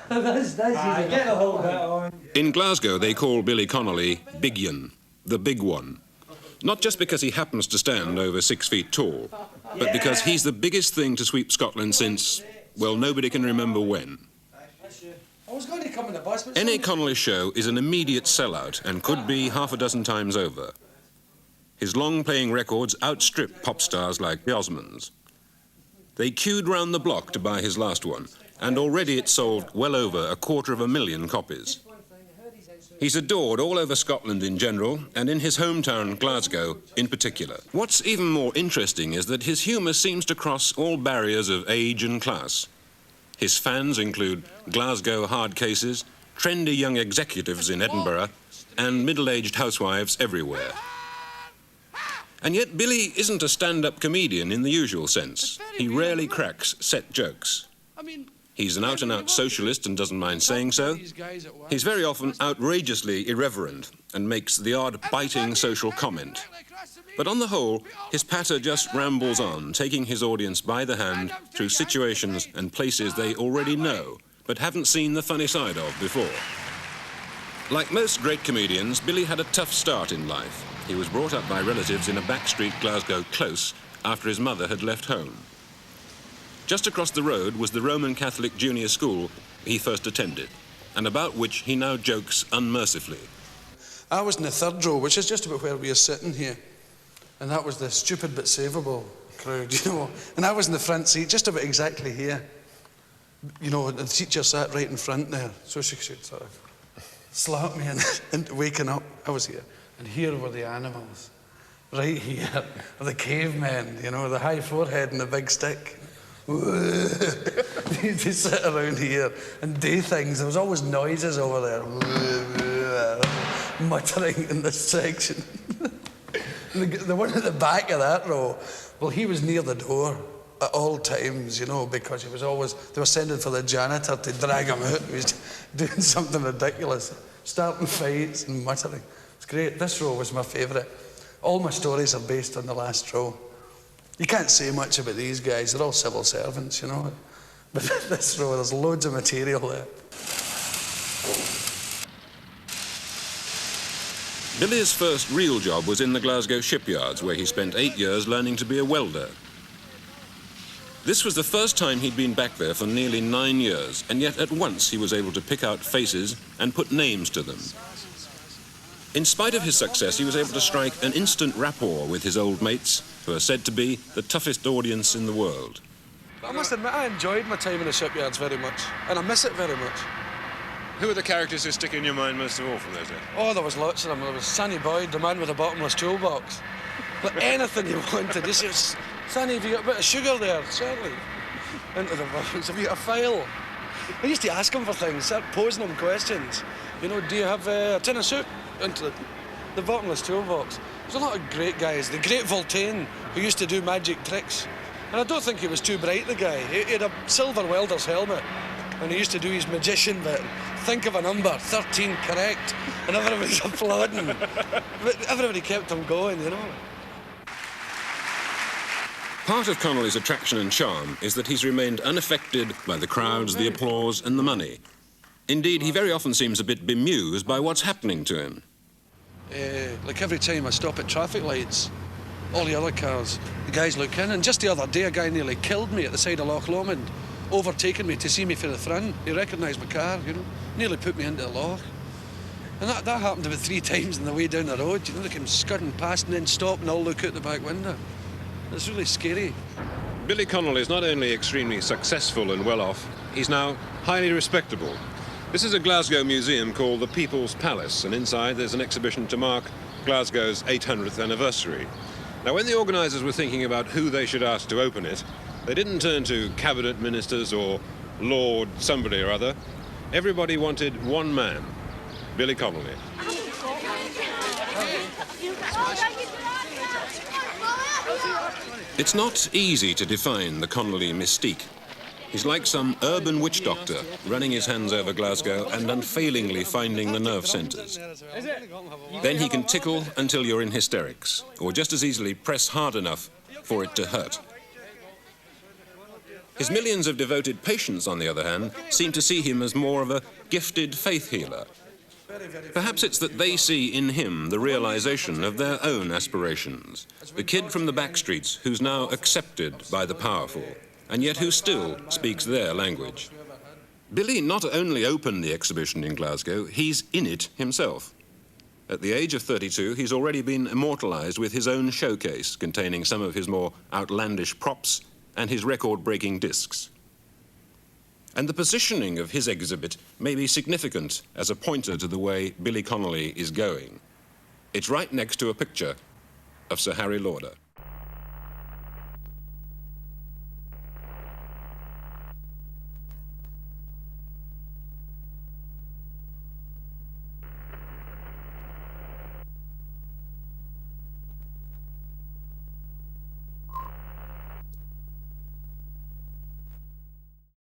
Get a hold of that on. In Glasgow, they call Billy Connolly Big Yon, the big one. Not just because he happens to stand over 6 feet tall, but because he's the biggest thing to sweep Scotland since, well, nobody can remember when. I was going to come in the bus, but Any Connolly show is an immediate sellout and could be half a dozen times over. His long-playing records outstrip pop stars like the Osmonds. They queued round the block to buy his last one, and already it sold well over 250,000 copies. He's adored all over Scotland in general, and in his hometown, Glasgow, in particular. What's even more interesting is that his humour seems to cross all barriers of age and class. His fans include Glasgow hard cases, trendy young executives in Edinburgh, and middle-aged housewives everywhere. And yet Billy isn't a stand-up comedian in the usual sense. He rarely cracks set jokes. He's an out-and-out socialist and doesn't mind saying so. He's very often outrageously irreverent and makes the odd biting social comment. But on the whole, his patter just rambles on, taking his audience by the hand through situations and places they already know, but haven't seen the funny side of before. Like most great comedians, Billy had a tough start in life. He was brought up by relatives in a backstreet Glasgow close after his mother had left home. Just across the road was the Roman Catholic junior school he first attended, and about which he now jokes unmercifully. I was in the third row, which is just about where we are sitting here, and that was the stupid but savable crowd, you know. And I was in the front seat, just about exactly here. You know, the teacher sat right in front there, so she could sort of slap me and waking up. I was here, and here were the animals. Right here were the cavemen, you know, the high forehead and the big stick. They sit around here and do things. There was always noises over there, muttering in this section. The one at the back of that row, well, he was near the door at all times, you know, because he was always, they were sending for the janitor to drag him out. He was doing something ridiculous, starting fights and muttering. It's great. This row was my favourite. All my stories are based on the last row. You can't say much about these guys, they're all civil servants, you know. But this row, there's loads of material there. Billy's first real job was in the Glasgow shipyards, where he spent 8 years learning to be a welder. This was the first time he'd been back there for nearly 9 years, and yet at once he was able to pick out faces and put names to them. In spite of his success, he was able to strike an instant rapport with his old mates, who are said to be the toughest audience in the world. I must admit, I enjoyed my time in the shipyards very much, and I miss it very much. Who are the characters who stick in your mind most of all from those days? Oh, there was lots of them. There was Sonny Boyd, the man with the bottomless toolbox. But anything you wanted, you said, Sonny, have you got a bit of sugar there? Certainly. Into the box. Have you got a file? I used to ask him for things, start posing him questions. You know, do you have a tin of soup? Into the bottomless toolbox. There's a lot of great guys. The great Voltaire, who used to do magic tricks. And I don't think he was too bright, the guy. He had a silver welder's helmet, and he used to do his magician bit. Think of a number, 13 correct, and everybody's applauding. But everybody kept him going, you know. Part of Connolly's attraction and charm is that he's remained unaffected by the crowds, the applause, and the money. Indeed, he very often seems a bit bemused by what's happening to him. Like every time I stop at traffic lights, all the other cars, the guys look in, and just the other day a guy nearly killed me at the side of Loch Lomond, overtaking me to see me from the front. He recognised my car, you know, nearly put me into the loch. And that happened about 3 times on the way down the road. You know, they came scudding past and then stop and all look out the back window. It's really scary. Billy Connolly is not only extremely successful and well off, he's now highly respectable. This is a Glasgow museum called the People's Palace, and inside there's an exhibition to mark Glasgow's 800th anniversary. Now, when the organisers were thinking about who they should ask to open it, they didn't turn to cabinet ministers or Lord somebody or other. Everybody wanted one man, Billy Connolly. It's not easy to define the Connolly mystique. He's like some urban witch doctor, running his hands over Glasgow and unfailingly finding the nerve centres. Then he can tickle until you're in hysterics, or just as easily press hard enough for it to hurt. His millions of devoted patients, on the other hand, seem to see him as more of a gifted faith healer. Perhaps it's that they see in him the realization of their own aspirations. The kid from the back streets who's now accepted by the powerful, and yet who still speaks their language. Billy not only opened the exhibition in Glasgow, he's in it himself. At the age of 32, he's already been immortalized with his own showcase containing some of his more outlandish props and his record-breaking discs. And the positioning of his exhibit may be significant as a pointer to the way Billy Connolly is going. It's right next to a picture of Sir Harry Lauder.